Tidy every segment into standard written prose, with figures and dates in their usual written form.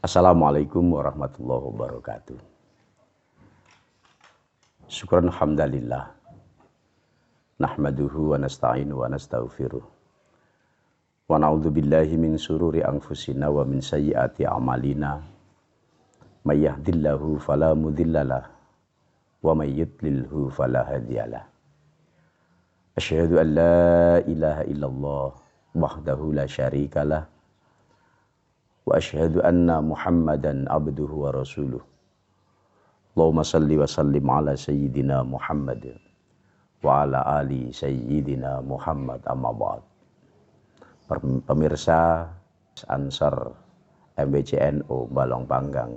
Assalamualaikum warahmatullahi wabarakatuh. Syukran hamdalillah. Nahmaduhu wa nasta'inu wa nastaghfiruh. Wa na'udzu billahi min sururi anfusina wa min sayyiati a'malina. May yahdihillahu fala mudhillalah wa may yudlilhu fala hadiyalah. Asyhadu an la ilaha illallah wahdahu la syarikalah. Wa asyhadu anna Muhammadan abduhu wa rasuluh. Allahumma salli wa sallim ala sayyidina Muhammad wa ala ali sayyidina Muhammad amma ba'd. Pemirsa Ansor MBCNO Balong Panggang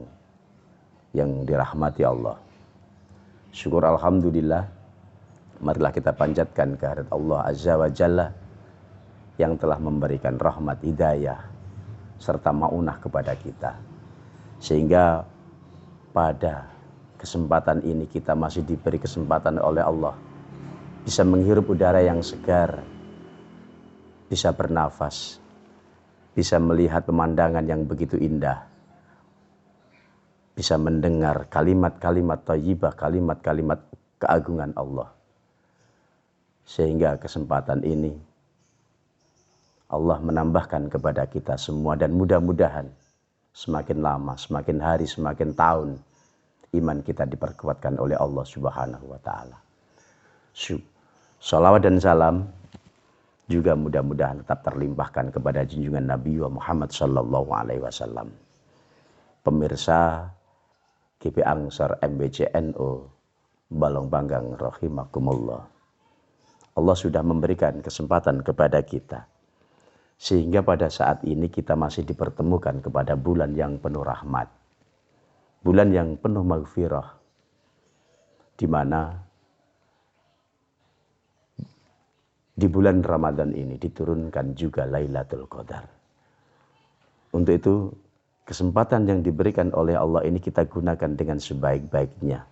yang dirahmati Allah. Syukur alhamdulillah, marilah kita panjatkan kehadirat Allah Azza wa Jalla yang telah memberikan rahmat hidayah serta maunah kepada kita. Sehingga pada kesempatan ini kita masih diberi kesempatan oleh Allah bisa menghirup udara yang segar, bisa bernafas, bisa melihat pemandangan yang begitu indah, bisa mendengar kalimat-kalimat thayyibah, kalimat-kalimat keagungan Allah. Sehingga kesempatan ini Allah menambahkan kepada kita semua, dan mudah-mudahan semakin lama, semakin hari, semakin tahun iman kita diperkuatkan oleh Allah Subhanahu wa taala. Shalawat dan salam juga mudah-mudahan tetap terlimpahkan kepada junjungan Nabi Muhammad sallallahu alaihi wasallam. Pemirsa GP Ansor MBCNO Balong Panggang rahimakumullah. Allah sudah memberikan kesempatan kepada kita sehingga pada saat ini kita masih dipertemukan kepada bulan yang penuh rahmat, bulan yang penuh maghfirah, di mana di bulan Ramadan ini diturunkan juga Lailatul Qadar. Untuk itu, kesempatan yang diberikan oleh Allah ini kita gunakan dengan sebaik-baiknya,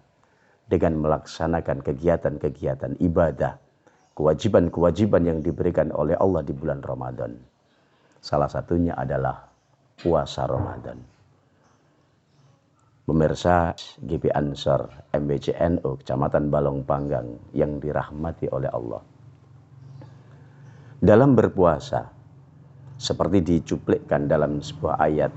dengan melaksanakan kegiatan-kegiatan ibadah, kewajiban-kewajiban yang diberikan oleh Allah di bulan Ramadan. Salah satunya adalah puasa Ramadan. Pemirsa GP Ansor MBCNO Kecamatan Balong Panggang yang dirahmati oleh Allah. Dalam berpuasa, seperti dicuplikkan dalam sebuah ayat,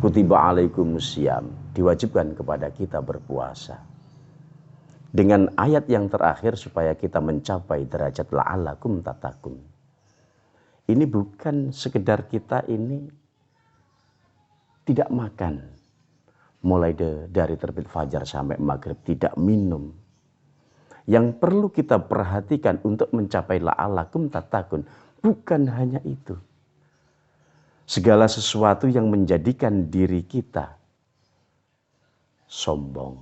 kutiba alaikumusiyam, diwajibkan kepada kita berpuasa. Dengan ayat yang terakhir supaya kita mencapai derajat la'alakum tatakum. Ini bukan sekedar kita ini tidak makan mulai dari terbit fajar sampai maghrib, tidak minum. Yang perlu kita perhatikan untuk mencapai la'alakum tatakun bukan hanya itu. Segala sesuatu yang menjadikan diri kita sombong.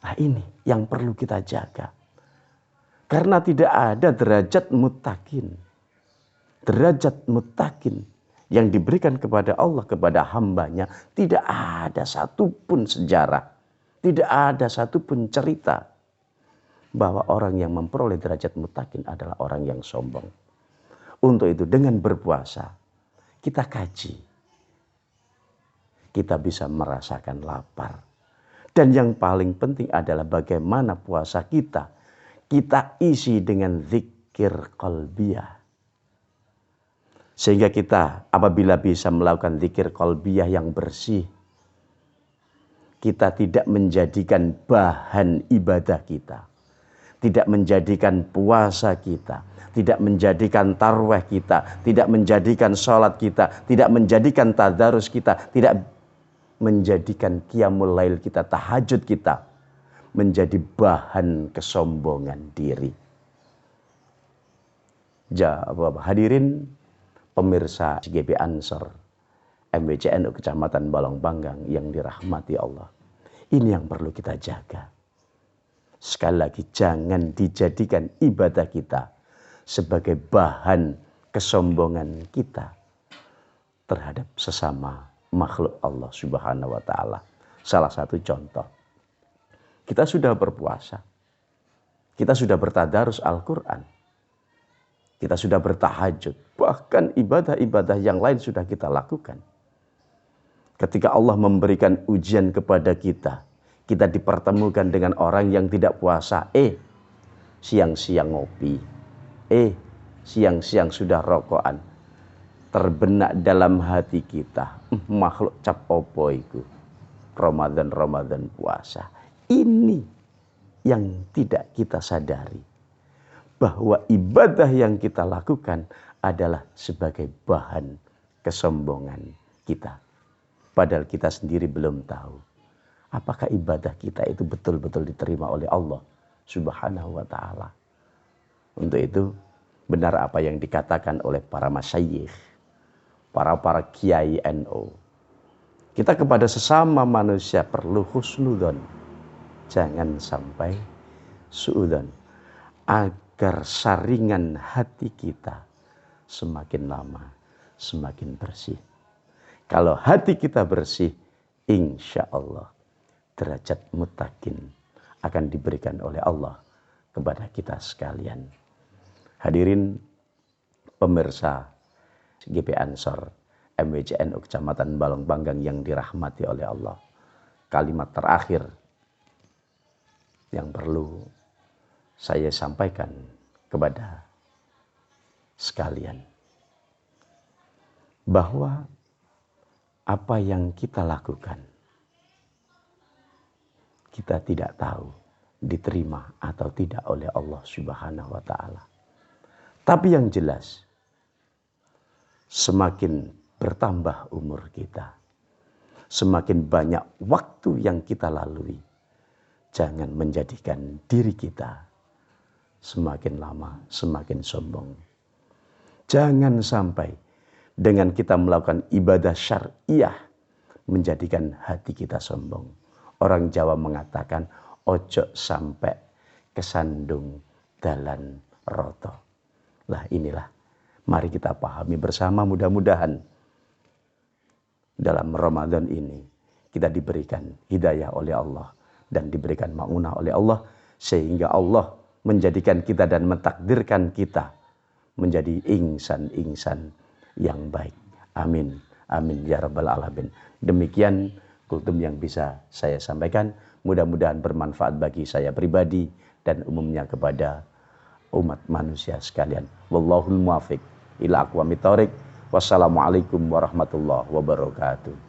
Nah, ini yang perlu kita jaga. Karena tidak ada derajat muttaqin. Derajat muttaqin yang diberikan kepada Allah, kepada hambanya, tidak ada satupun sejarah, tidak ada satupun cerita bahwa orang yang memperoleh derajat muttaqin adalah orang yang sombong. Untuk itu dengan berpuasa kita kaji, kita bisa merasakan lapar. Dan yang paling penting adalah bagaimana puasa kita isi dengan zikir qalbiyah. Sehingga kita apabila bisa melakukan zikir qalbiyah yang bersih, kita tidak menjadikan bahan ibadah kita, tidak menjadikan puasa kita, tidak menjadikan tarweh kita, tidak menjadikan sholat kita, tidak menjadikan tadarus kita, tidak menjadikan qiyamul lail kita, tahajud kita, menjadi bahan kesombongan diri. Hadirin pemirsa GP Ansor MBCNO Kecamatan Balong Panggang yang dirahmati Allah. Ini yang perlu kita jaga. Sekali lagi, jangan dijadikan ibadah kita sebagai bahan kesombongan kita terhadap sesama makhluk Allah Subhanahu wa taala. Salah satu contoh, kita sudah berpuasa, kita sudah bertadarus Al-Quran, Kita sudah bertahajud. Bahkan ibadah-ibadah yang lain sudah kita lakukan. Ketika Allah memberikan ujian kepada kita, kita dipertemukan dengan orang yang tidak puasa. Siang-siang ngopi. Siang-siang sudah rokokan. Terbenak dalam hati kita. Makhluk cap opo iku. Ramadan puasa. Ini yang tidak kita sadari. Bahwa ibadah yang kita lakukan adalah sebagai bahan kesombongan kita. Padahal kita sendiri belum tahu apakah ibadah kita itu betul-betul diterima oleh Allah Subhanahu wa ta'ala. Untuk itu benar apa yang dikatakan oleh para masyayikh, para kiai NU. Kita kepada sesama manusia perlu husnudzon. Jangan sampai suudzon. Agar saringan hati kita semakin lama semakin bersih. Kalau hati kita bersih, insya Allah derajat muttaqin akan diberikan oleh Allah kepada kita sekalian. Hadirin pemirsa GP Ansor MWCNU Kecamatan Balong Panggang yang dirahmati oleh Allah. Kalimat terakhir yang perlu saya sampaikan kepada sekalian. Bahwa apa yang kita lakukan, kita tidak tahu diterima atau tidak oleh Allah Subhanahu wa ta'ala. Tapi yang jelas, semakin bertambah umur kita, semakin banyak waktu yang kita lalui, jangan menjadikan diri kita semakin lama semakin sombong. Jangan sampai dengan kita melakukan ibadah syariah menjadikan hati kita sombong. Orang Jawa mengatakan ojo sampai kesandung dalan roto. Lah inilah, mari kita pahami bersama, mudah-mudahan dalam Ramadan ini kita diberikan hidayah oleh Allah dan diberikan ma'unah oleh Allah, sehingga Allah menjadikan kita dan mentakdirkan kita menjadi insan-insan yang baik. Amin. Amin ya rabbal alamin. Demikian kultum yang bisa saya sampaikan. Mudah-mudahan bermanfaat bagi saya pribadi dan umumnya kepada umat manusia sekalian. Wallahul muwaffiq ila aqwamit thoriq. Wassalamualaikum warahmatullahi wabarakatuh.